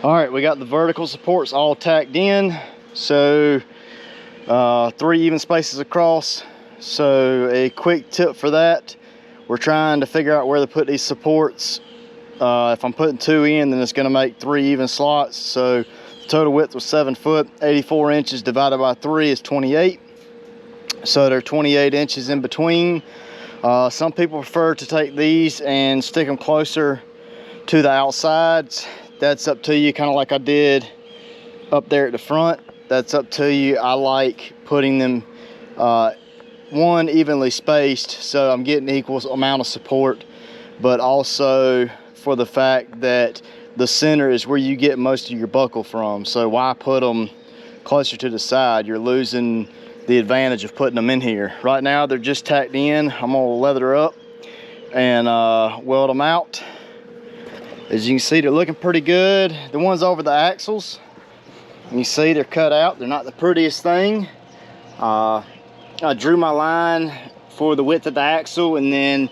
All right, we got the vertical supports all tacked in. So 3 even spaces across. So a quick tip for that, we're trying to figure out where to put these supports. If I'm putting 2 in, then it's gonna make 3 even slots. So the total width was 7 foot, 84 inches divided by 3 is 28. So there are 28 inches in between. Some people prefer to take these and stick them closer to the outsides. That's up to you, kind of like I did up there at the front. That's up to you. I like putting them one, evenly spaced, so I'm getting equal amount of support, but also for the fact that the center is where you get most of your buckle from. So why put them closer to the side? You're losing the advantage of putting them in here. Right now they're just tacked in. I'm gonna leather up and weld them out. As you can see, they're looking pretty good. The ones over the axles, you see they're cut out. They're not the prettiest thing. I drew my line for the width of the axle and then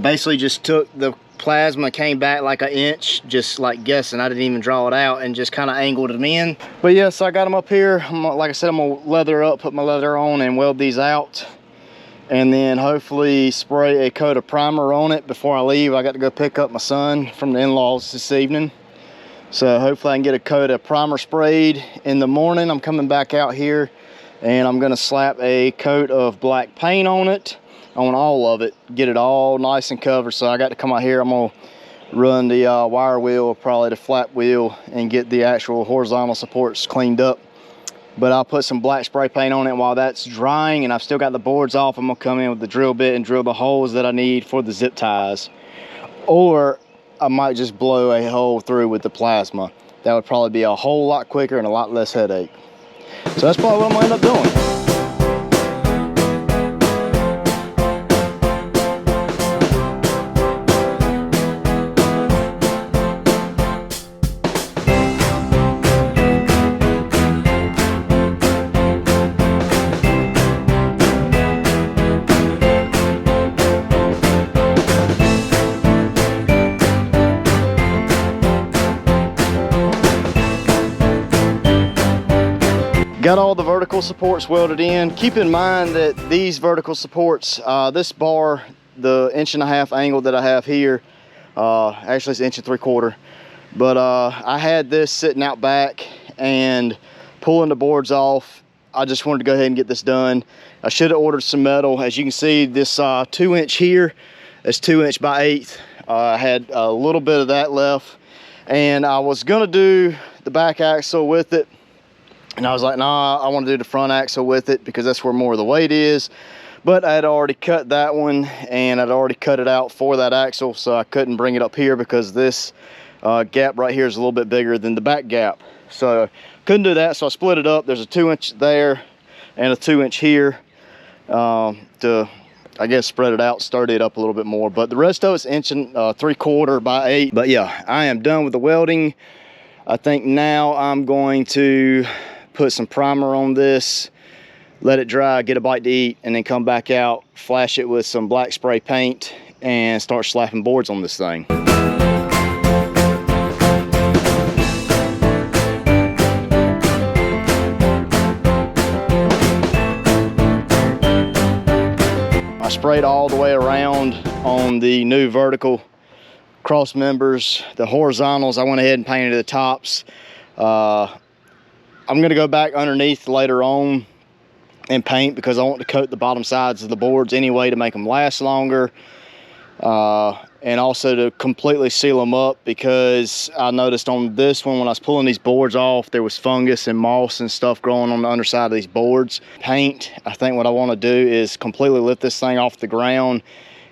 basically just took the plasma, came back like an inch, just like guessing. I didn't even draw it out, and just kind of angled them in. But yeah, so I got them up here. Like I said, I'm gonna leather up, put my leather on and weld these out, and then hopefully spray a coat of primer on it before I leave. I got to go pick up my son from the in-laws this evening, so hopefully I can get a coat of primer sprayed in the morning. I'm coming back out here and I'm gonna slap a coat of black paint on it, on all of it, get it all nice and covered. So I got to come out here. I'm gonna run the wire wheel, probably the flat wheel, and get the actual horizontal supports cleaned up. But I'll put some black spray paint on it while that's drying, and I've still got the boards off. I'm gonna come in with the drill bit and drill the holes that I need for the zip ties. Or I might just blow a hole through with the plasma. That would probably be a whole lot quicker and a lot less headache. So that's probably what I'm gonna end up doing. Got all the vertical supports welded in. Keep in mind that these vertical supports, this bar, the 1.5 inch angle that I have here, actually it's 1 3/4, but I had this sitting out back and pulling the boards off. I just wanted to go ahead and get this done. I should have ordered some metal. As you can see, this 2 inch here is 2 inch by 8. I had a little bit of that left, and I was gonna do the back axle with it. And I was like, nah, I want to do the front axle with it because that's where more of the weight is. But I had already cut that one, and I'd already cut it out for that axle, so I couldn't bring it up here because this gap right here is a little bit bigger than the back gap. So couldn't do that, so I split it up. There's a 2 inch there and a 2 inch here to, I guess, spread it out, sturdy it up a little bit more. But the rest of it's 1 3/4 by 8. But yeah, I am done with the welding. I think now I'm going to put some primer on this, let it dry, get a bite to eat, and then come back out, flash it with some black spray paint, and start slapping boards on this thing. I sprayed all the way around on the new vertical cross members. The horizontals, I went ahead and painted the tops. I'm gonna go back underneath later on and paint because I want to coat the bottom sides of the boards anyway to make them last longer, and also to completely seal them up, because I noticed on this one when I was pulling these boards off, there was fungus and moss and stuff growing on the underside of these boards. Paint, I think what I want to do is completely lift this thing off the ground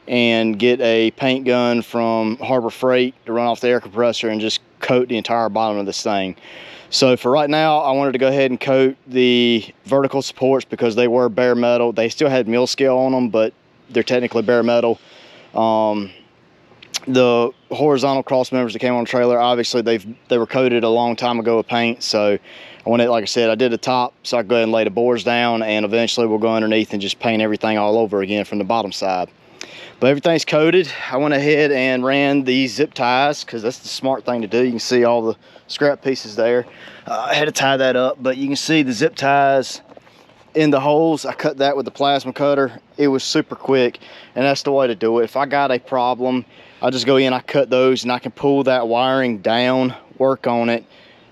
and get a paint gun from Harbor Freight to run off the air compressor and just coat the entire bottom of this thing. So for right now, I wanted to go ahead and coat the vertical supports because they were bare metal. They still had mill scale on them, but they're technically bare metal. The horizontal cross members that came on the trailer, obviously they were coated a long time ago with paint. So I wanted, like I said, I did the top, so I can go ahead and lay the boards down, and eventually we'll go underneath and just paint everything all over again from the bottom side. But everything's coated. I went ahead and ran these zip ties because that's the smart thing to do. You can see all the scrap pieces there. I had to tie that up, but you can see the zip ties in the holes. I cut that with the plasma cutter. It was super quick, and that's the way to do it. If I got a problem, I just go in, I cut those, and I can pull that wiring down, work on it,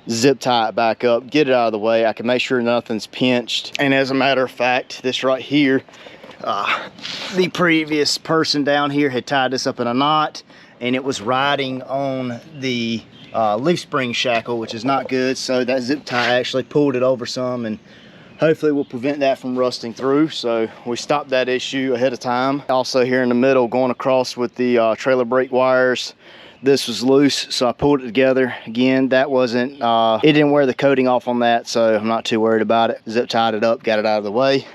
zip tie it back up, get it out of the way. I can make sure nothing's pinched. And as a matter of fact, this right here, the previous person down here had tied this up in a knot, and it was riding on the leaf spring shackle, which is not good. So that zip tie actually pulled it over some, and hopefully will prevent that from rusting through. So we stopped that issue ahead of time. Also here in the middle, going across with the trailer brake wires, this was loose, so I pulled it together. Again, that wasn't, it didn't wear the coating off on that, so I'm not too worried about it. Zip tied it up, got it out of the way.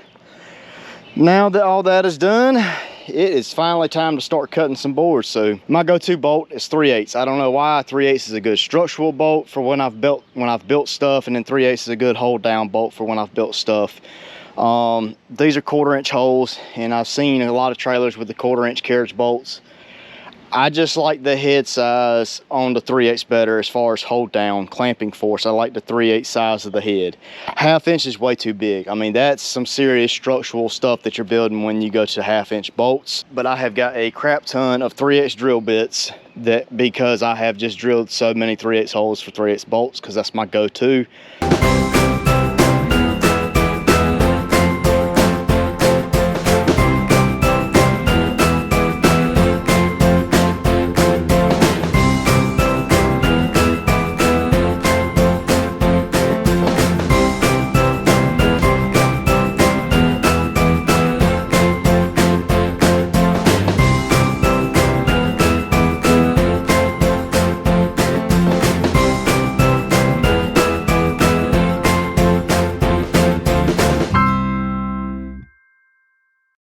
Now that all that is done, it is finally time to start cutting some boards. So my go-to bolt is 3/8. I don't know why. 3/8 is a good structural bolt for when I've built stuff, and then 3/8 is a good hold down bolt for when I've built stuff. These are 1/4 inch holes, and I've seen a lot of trailers with the 1/4 inch carriage bolts. I just like the head size on the 3/8 better as far as hold down clamping force. I like the 3/8 size of the head. 1/2 inch is way too big. I mean, that's some serious structural stuff that you're building when you go to 1/2 inch bolts. But I have got a crap ton of 3/8 drill bits because I have just drilled so many 3/8 holes for 3/8 bolts, because that's my go-to.